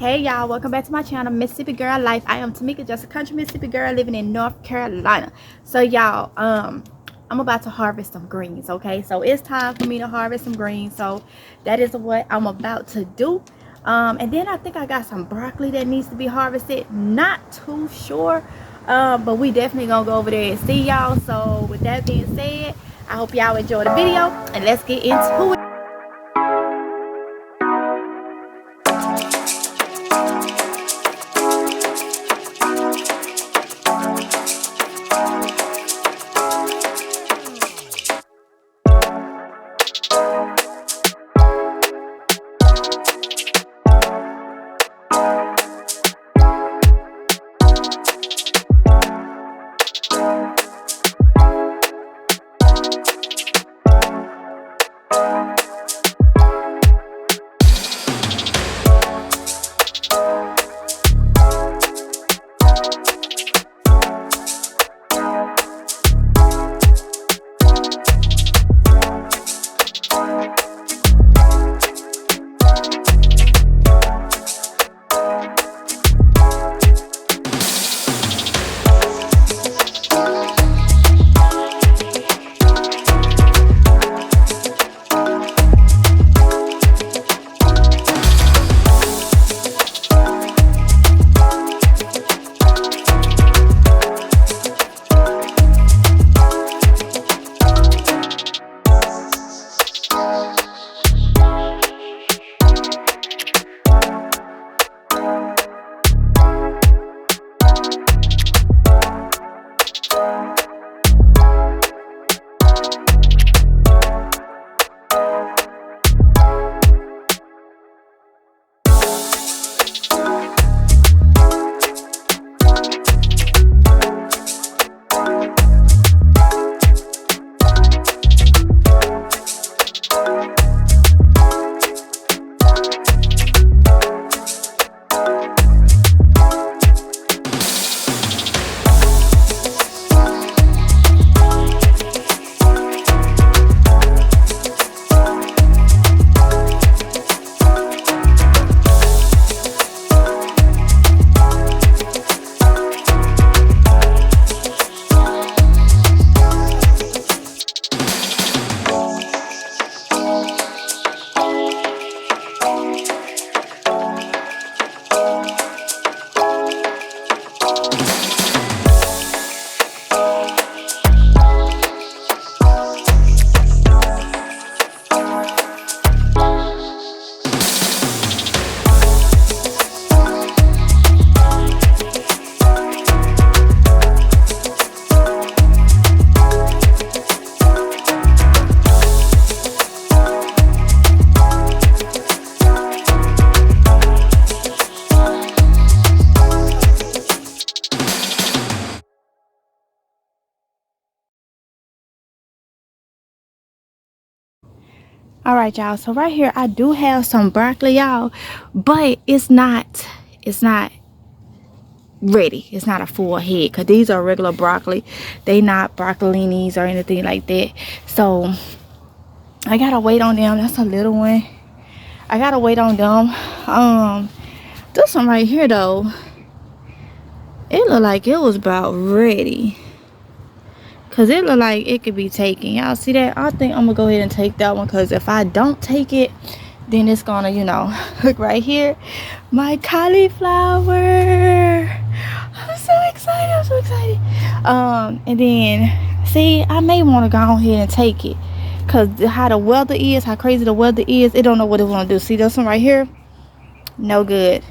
Hey y'all, welcome back to my channel, Mississippi Girl Life. I am Tamika, just a country Mississippi girl living in North Carolina. So y'all, I'm about to harvest some greens, okay? So it's time for me to harvest some greens. So that is what I'm about to do. And then I think I got some broccoli that needs to be harvested. Not too sure, but we definitely gonna go over there and see y'all. So with that being said, I hope y'all enjoy the video and let's get into it. All right, y'all, so right here I do have some broccoli, y'all, but it's not ready. It's not a full head because these are regular broccoli. They not broccolinis or anything like that. So I gotta wait on them. That's a little one. I gotta wait on them. This one right here though, it looked like it was about ready. Cause it look like it could be taken. Y'all see that? I think I'm gonna go ahead and take that one. Cause if I don't take it, then it's gonna, you know, look right here. My cauliflower. I'm so excited. I'm so excited. And then see, I may want to go ahead and take it. Cause how the weather is, how crazy the weather is, it don't know what it wanna do. See this one right here? No good.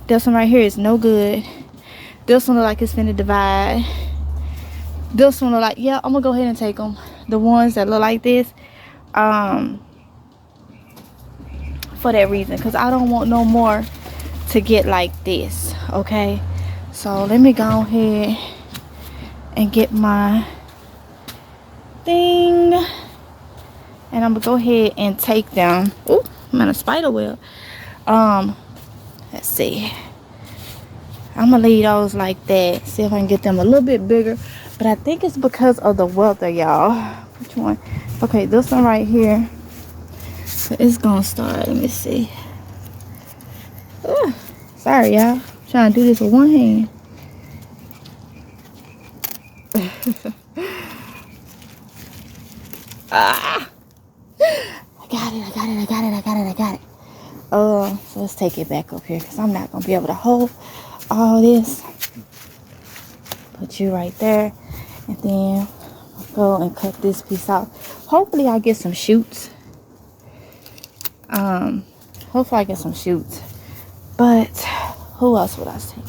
This one right here is no good. This one look like it's finna divide. This one look like, yeah, I'm gonna go ahead and take them. The ones that look like this, for that reason, because I don't want no more to get like this. Okay, so let me go ahead and get my thing, and I'm gonna go ahead and take them. Oh, I'm in a spider web. Let's see, I'm gonna leave those like that. See if I can get them a little bit bigger. But I think it's because of the weather, y'all. Which one? Okay, this one right here. So it's gonna start. Let me see. Sorry, y'all. Trying to do this with one hand. I got it. So let's take it back up here because I'm not gonna be able to hold all this. Put you right there, and then I'll go and cut this piece out. Hopefully I get some shoots. Hopefully I get some shoots. But who else would I take?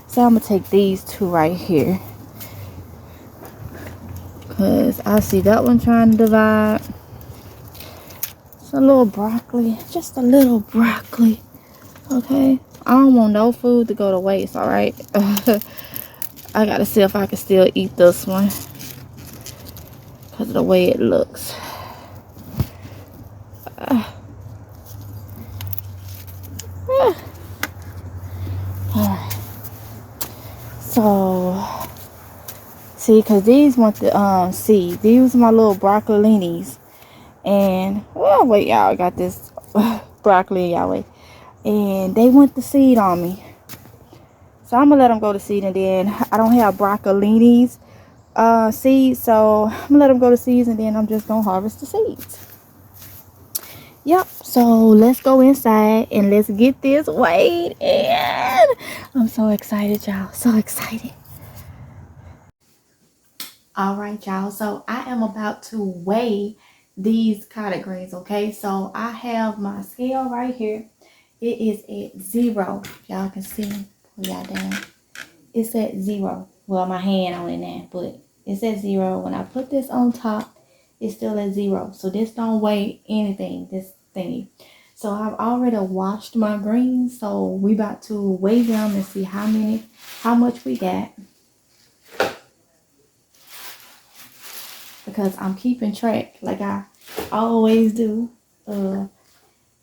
So I'm gonna take these two right here. Cause I see that one trying to divide. It's a little broccoli. Just a little broccoli. Okay. I don't want no food to go to waste, alright? I gotta see if I can still eat this one. Because of the way it looks. Alright. So, see, because these want the seed. These are my little broccolinis. And, well, wait, y'all. I got this broccoli, y'all. Wait. And they want the seed on me. So, I'm going to let them go to seed. And then, I don't have broccolinis seeds. So, I'm going to let them go to seeds. And then, I'm just going to harvest the seeds. Yep, so let's go inside and let's get this weighed in. I'm so excited, y'all. So excited. All right, y'all. So I am about to weigh these collard greens, okay? So I have my scale right here. It is at 0. Y'all can see. Pull y'all down. It's at 0. Well, my hand on it now, but it's at 0. When I put this on top, it's still at 0. So this don't weigh anything, this thingy. So I've already washed my greens. So we about to weigh them and see how much we got. Because I'm keeping track, like I always do, of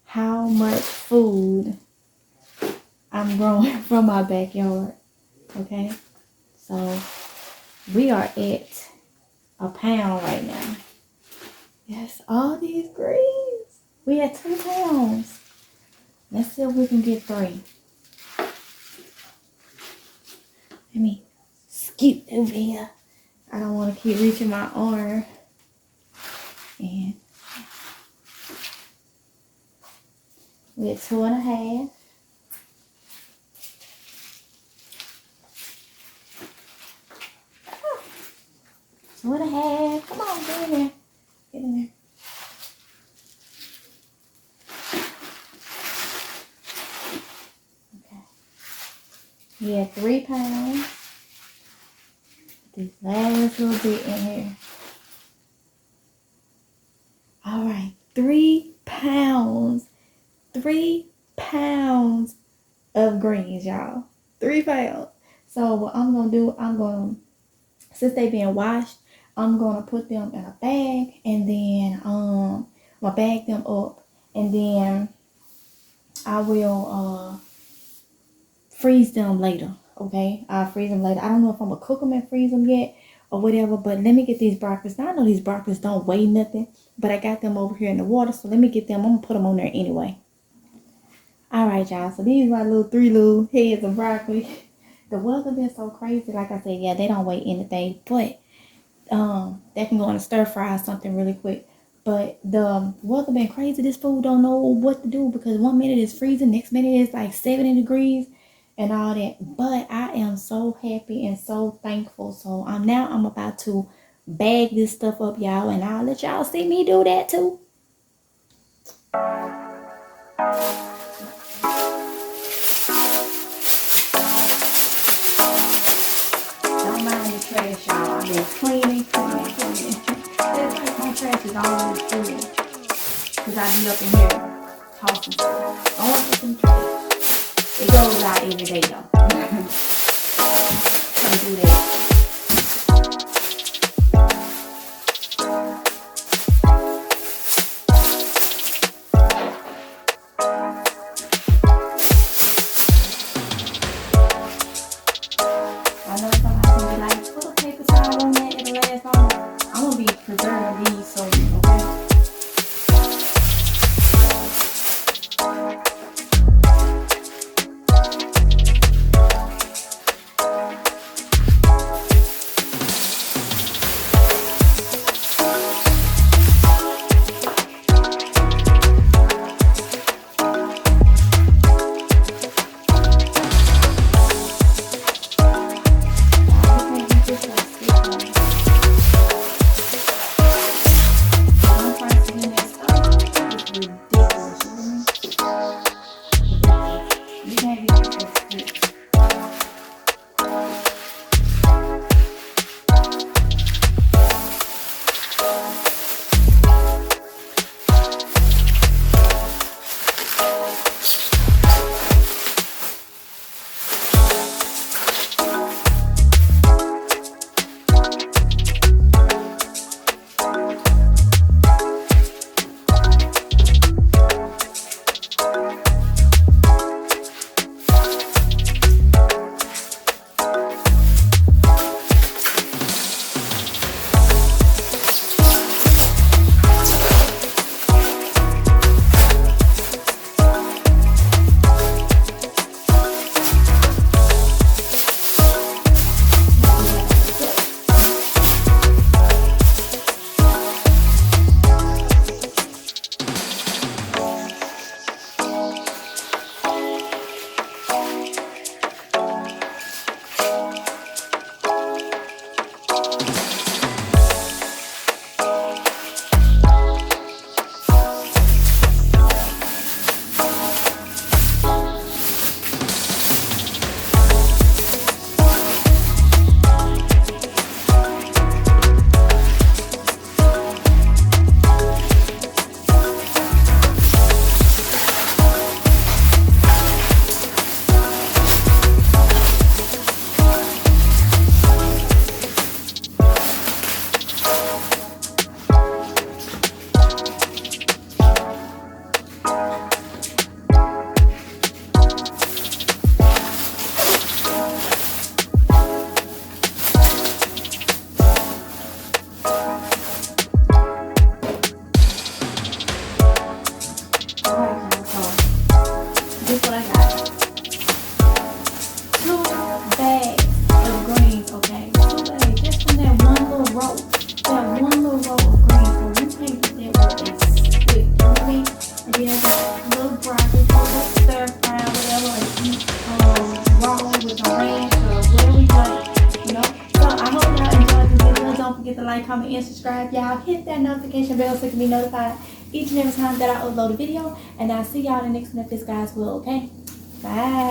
how much food I'm growing from my backyard. Okay. So we are at a pound right now. Yes, all these greens. We had 2 pounds. Let's see if we can get 3. Let me scoot over here. I don't want to keep reaching my arm. And we had 2.5. Oh, 2.5. Come on, get in there. Get in there. Okay. We had 3 pounds. This last little bit in here. All right, 3 pounds. 3 pounds of greens, y'all. 3 pounds. So what I'm gonna do, since they've been washed, I'm gonna put them in a bag, and then I'll bag them up, and then I will freeze them later. Okay, I'll freeze them later. I don't know if I'm gonna cook them and freeze them yet or whatever, but let me get these broccolis. Now I know these broccolis don't weigh nothing, but I got them over here in the water, so let me get them. I'm gonna put them on there anyway. All right, y'all. So these are my 3 little heads of broccoli. The weather been so crazy. Like I said, yeah, they don't weigh anything, but they can go in a stir fry or something really quick. But the weather been crazy. This food don't know what to do, because 1 minute it's freezing, next minute it's like 70 degrees and all that. But I am so happy and so thankful. So I'm about to bag this stuff up, y'all, and I'll let y'all see me do that too. Don't mind the trash, y'all. I've been cleaning. It's like my trash is always full, because I be up in here tossing stuff. Going for some trash. It goes out every day though. Can't do that. I know somebody's gonna be like, put a paper towel on that, it'll last longer. I'm gonna be preserving these so okay. this is what I got. 2 bags of greens, okay? 2 bags, just from that one little row. That one little row of greens. So you can't put that with a stick, you know what I mean? And then I got little broccoli, little stir fry, whatever, or eat raw with a ranch or whatever you like, you know? So I hope y'all enjoyed this video. Don't forget to like, comment, and subscribe. Y'all hit that notification bell so you can be notified each and every time that I upload a video. And I'll see y'all in the next one if this guys will, okay? Bye.